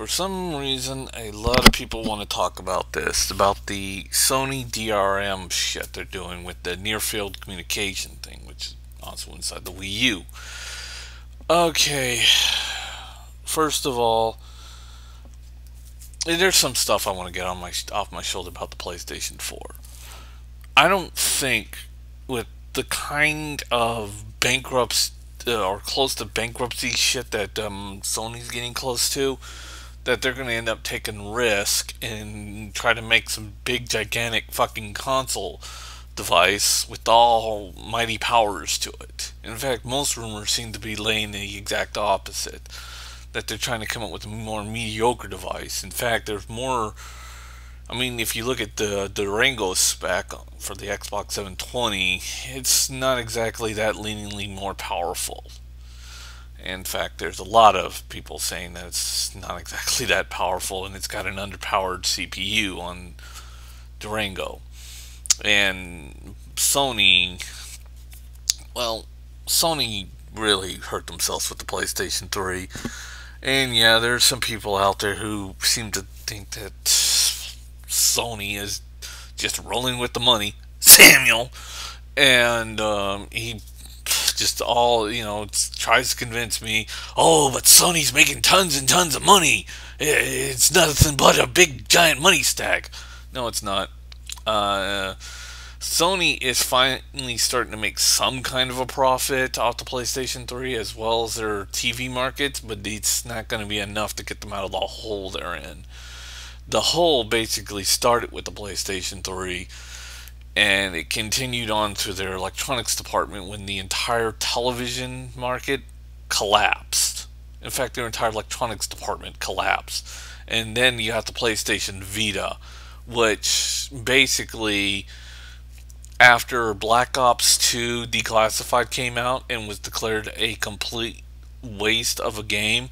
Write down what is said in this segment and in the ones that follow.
For some reason, a lot of people want to talk about this, about the Sony DRM shit they're doing with the near field communication thing, which is also inside the Wii U. Okay, first of all, there's some stuff I want to get on my off my shoulder about the PlayStation 4. I don't think with the kind of bankruptcy or close to bankruptcy shit that Sony's getting close to, that they're going to end up taking risk and try to make some big gigantic fucking console device with all mighty powers to it. In fact, most rumors seem to be laying the exact opposite, that they're trying to come up with a more mediocre device. In fact, there's more. I mean, if you look at the Durango spec for the Xbox 720, it's not exactly that leaningly more powerful. In fact, there's a lot of people saying that it's not exactly that powerful, and it's got an underpowered CPU on Durango. And Sony, well, Sony really hurt themselves with the PlayStation 3. And yeah, there's some people out there who seem to think that Sony is just rolling with the money. Samuel! And he just all, tries to convince me, oh, but Sony's making tons and tons of money. It's nothing but a big giant money stack. No, it's not. Sony is finally starting to make some kind of a profit off the PlayStation 3 as well as their TV markets, but it's not going to be enough to get them out of the hole they're in. The hole basically started with the PlayStation 3, and it continued on to their electronics department when the entire television market collapsed. In fact, their entire electronics department collapsed. And then you have the PlayStation Vita, which basically, after Black Ops 2 Declassified came out and was declared a complete waste of a game,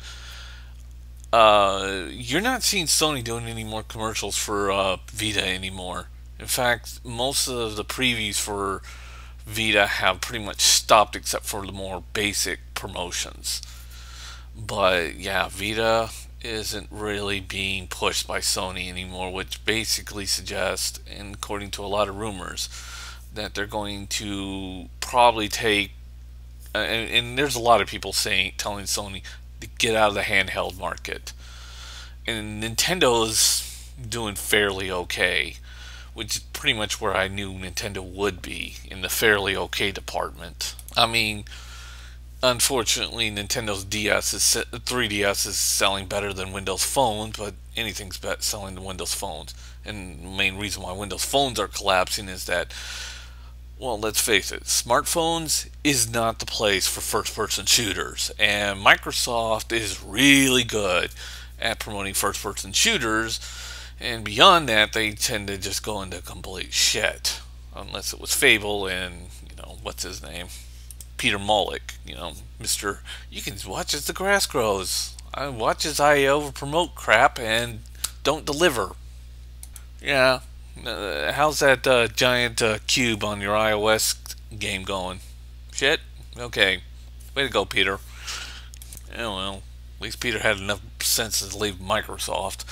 you're not seeing Sony doing any more commercials for Vita anymore. In fact, most of the previews for Vita have pretty much stopped except for the more basic promotions. But yeah, Vita isn't really being pushed by Sony anymore, which basically suggests, and according to a lot of rumors, that they're going to probably take, and there's a lot of people telling Sony to get out of the handheld market. And Nintendo's doing fairly okay, which is pretty much where I knew Nintendo would be, in the fairly okay department. I mean, unfortunately, Nintendo's 3DS is selling better than Windows Phone, but anything's selling than Windows Phones. And the main reason why Windows Phones are collapsing is that, well, let's face it, smartphones is not the place for first-person shooters, and Microsoft is really good at promoting first-person shooters, and beyond that, they tend to just go into complete shit. Unless it was Fable and, what's his name? Peter Mollick, Mr. You can watch as the grass grows. I watch as I over-promote crap and don't deliver. Yeah. How's that giant cube on your iOS game going? Shit? Okay. Way to go, Peter. Yeah, well, at least Peter had enough sense to leave Microsoft.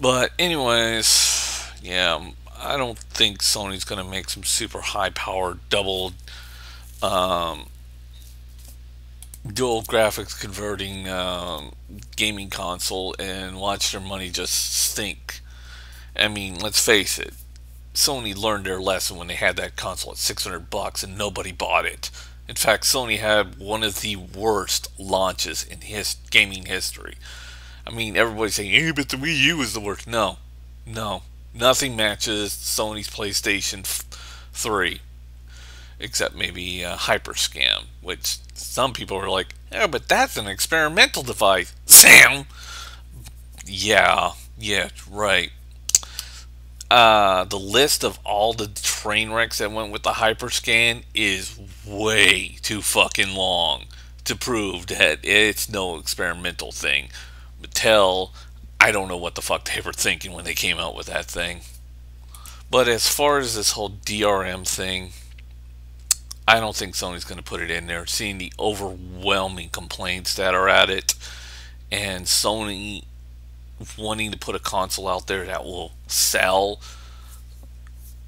But anyways, yeah, I don't think Sony's going to make some super high-powered dual graphics converting gaming console and watch their money just stink. I mean, let's face it, Sony learned their lesson when they had that console at $600 and nobody bought it. In fact, Sony had one of the worst launches in gaming history. I mean, everybody's saying, hey, but the Wii U is the worst. No. Nothing matches Sony's PlayStation 3. Except maybe Hyperscam, which some people are like, yeah, but that's an experimental device. Sam! Yeah, right. The list of all the train wrecks that went with the Hyperscan is way too fucking long to prove that it's no experimental thing. Mattel, I don't know what the fuck they were thinking when they came out with that thing. But as far as this whole DRM thing, I don't think Sony's going to put it in there, seeing the overwhelming complaints that are at it. And Sony wanting to put a console out there that will sell,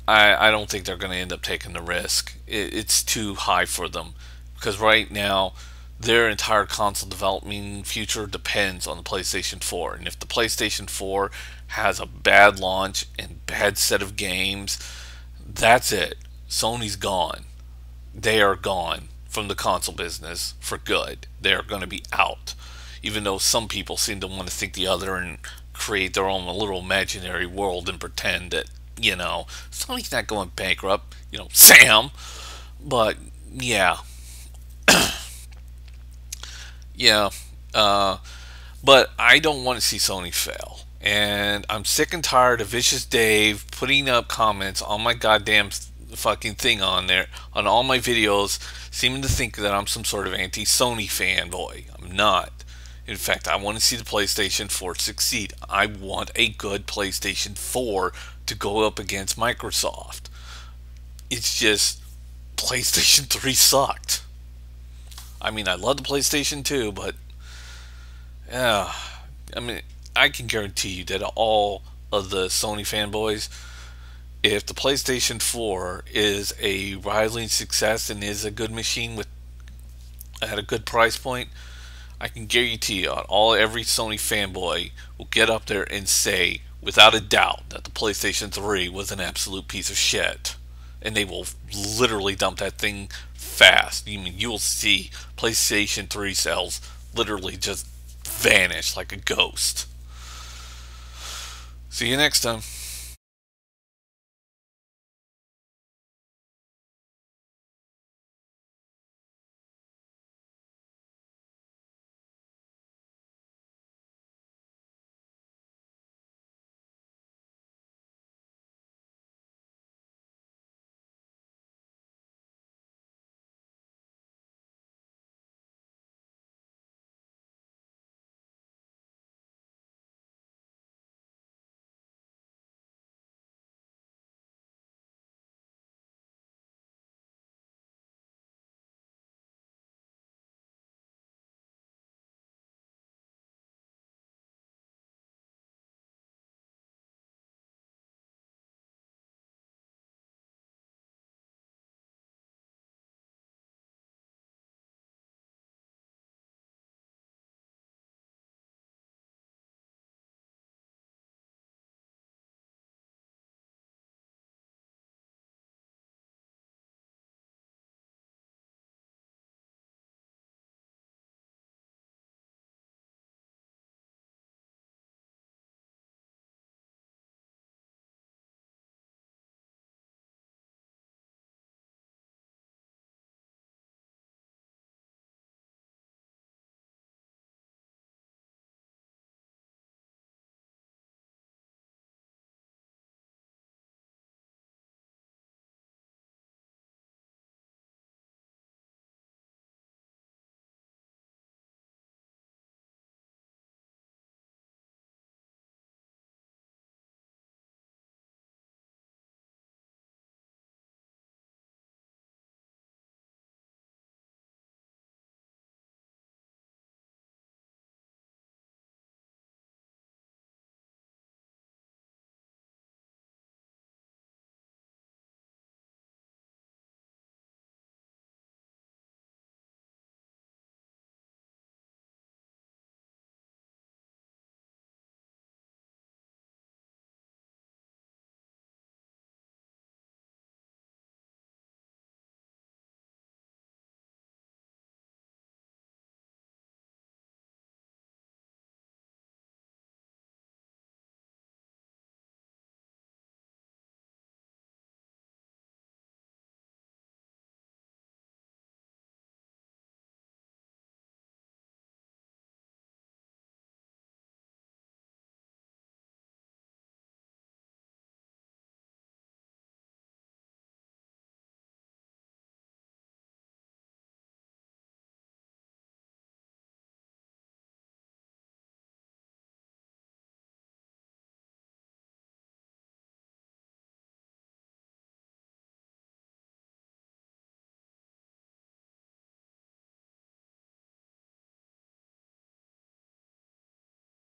I don't think they're going to end up taking the risk. It's too high for them because right now their entire console development future depends on the PlayStation 4. And if the PlayStation 4 has a bad launch and bad set of games, that's it. Sony's gone. They are gone from the console business for good. They are going to be out. Even though some people seem to want to think the other and create their own little imaginary world and pretend that, Sony's not going bankrupt, Sam. But yeah, yeah. But I don't want to see Sony fail. And I'm sick and tired of Vicious Dave putting up comments on my goddamn fucking thing on there, on all my videos, seeming to think that I'm some sort of anti-Sony fanboy. I'm not. In fact, I want to see the PlayStation 4 succeed. I want a good PlayStation 4 to go up against Microsoft. It's just PlayStation 3 sucked. I mean, I love the PlayStation 2, but yeah, I mean, I can guarantee you that all of the Sony fanboys, if the PlayStation 4 is a rivaling success and is a good machine with at a good price point, I can guarantee you, every Sony fanboy will get up there and say, without a doubt, that the PlayStation 3 was an absolute piece of shit, and they will literally dump that thing fast. You'll see PlayStation 3 sales literally just vanish like a ghost. See you next time.